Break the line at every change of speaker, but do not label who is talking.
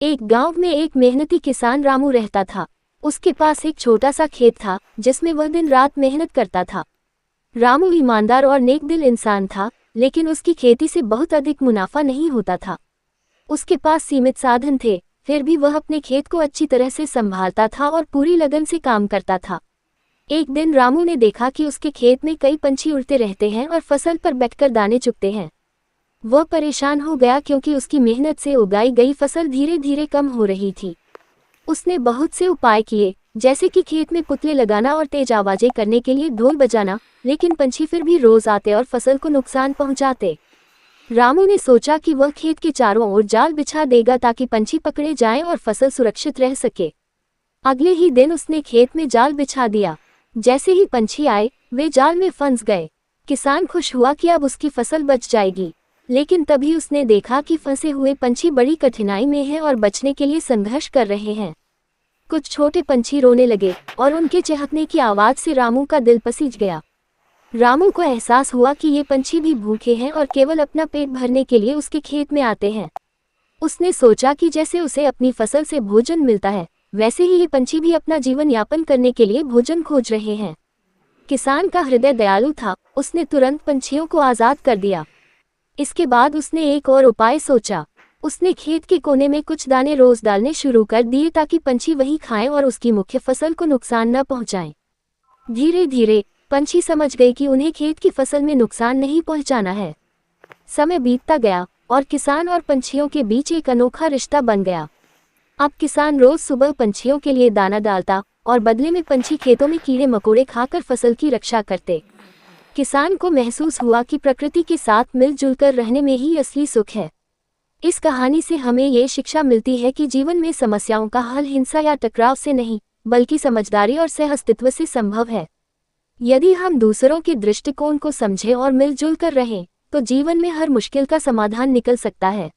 एक गांव में एक मेहनती किसान रामू रहता था। उसके पास एक छोटा सा खेत था जिसमें वह दिन रात मेहनत करता था। रामू ईमानदार और नेक दिल इंसान था, लेकिन उसकी खेती से बहुत अधिक मुनाफा नहीं होता था। उसके पास सीमित साधन थे, फिर भी वह अपने खेत को अच्छी तरह से संभालता था और पूरी लगन से काम करता था। एक दिन रामू ने देखा कि उसके खेत में कई पंछी उड़ते रहते हैं और फसल पर बैठकर दाने चुगते हैं। वह परेशान हो गया क्योंकि उसकी मेहनत से उगाई गई फसल धीरे धीरे कम हो रही थी। उसने बहुत से उपाय किए, जैसे कि खेत में पुतले लगाना और तेज आवाजें करने के लिए ढोल बजाना, लेकिन पंछी फिर भी रोज आते और फसल को नुकसान पहुंचाते। रामू ने सोचा कि वह खेत के चारों ओर जाल बिछा देगा ताकि पंछी पकड़े जाएं और फसल सुरक्षित रह सके। अगले ही दिन उसने खेत में जाल बिछा दिया। जैसे ही पंछी आए, वे जाल में फंस गए। किसान खुश हुआ कि अब उसकी फसल बच जाएगी, लेकिन तभी उसने देखा कि फंसे हुए पंछी बड़ी कठिनाई में हैं और बचने के लिए संघर्ष कर रहे हैं। कुछ छोटे पंछी रोने लगे और उनके चहकने की आवाज से रामू का दिल पसीज गया। रामू को एहसास हुआ कि ये पंछी भी भूखे हैं और केवल अपना पेट भरने के लिए उसके खेत में आते हैं। उसने सोचा कि जैसे उसे अपनी फसल से भोजन मिलता है, वैसे ही ये पंछी भी अपना जीवन यापन करने के लिए भोजन खोज रहे हैं। किसान का हृदय दयालु था, उसने तुरंत पंछियों को आज़ाद कर दिया। इसके बाद उसने एक और उपाय सोचा। उसने खेत के कोने में कुछ दाने रोज डालने शुरू कर दिए ताकि पंछी वही खाएं और उसकी मुख्य फसल को नुकसान न पहुंचाएं। धीरे धीरे पंछी समझ गए कि उन्हें खेत की फसल में नुकसान नहीं पहुंचाना है। समय बीतता गया और किसान और पंछियों के बीच एक अनोखा रिश्ता बन गया। अब किसान रोज सुबह पंछियों के लिए दाना डालता और बदले में पंछी खेतों में कीड़े मकोड़े खाकर फसल की रक्षा करते। किसान को महसूस हुआ कि प्रकृति के साथ मिलजुल कर रहने में ही असली सुख है। इस कहानी से हमें ये शिक्षा मिलती है कि जीवन में समस्याओं का हल हिंसा या टकराव से नहीं, बल्कि समझदारी और सह-अस्तित्व से संभव है। यदि हम दूसरों के दृष्टिकोण को समझें और मिलजुल कर रहें, तो जीवन में हर मुश्किल का समाधान निकल सकता है।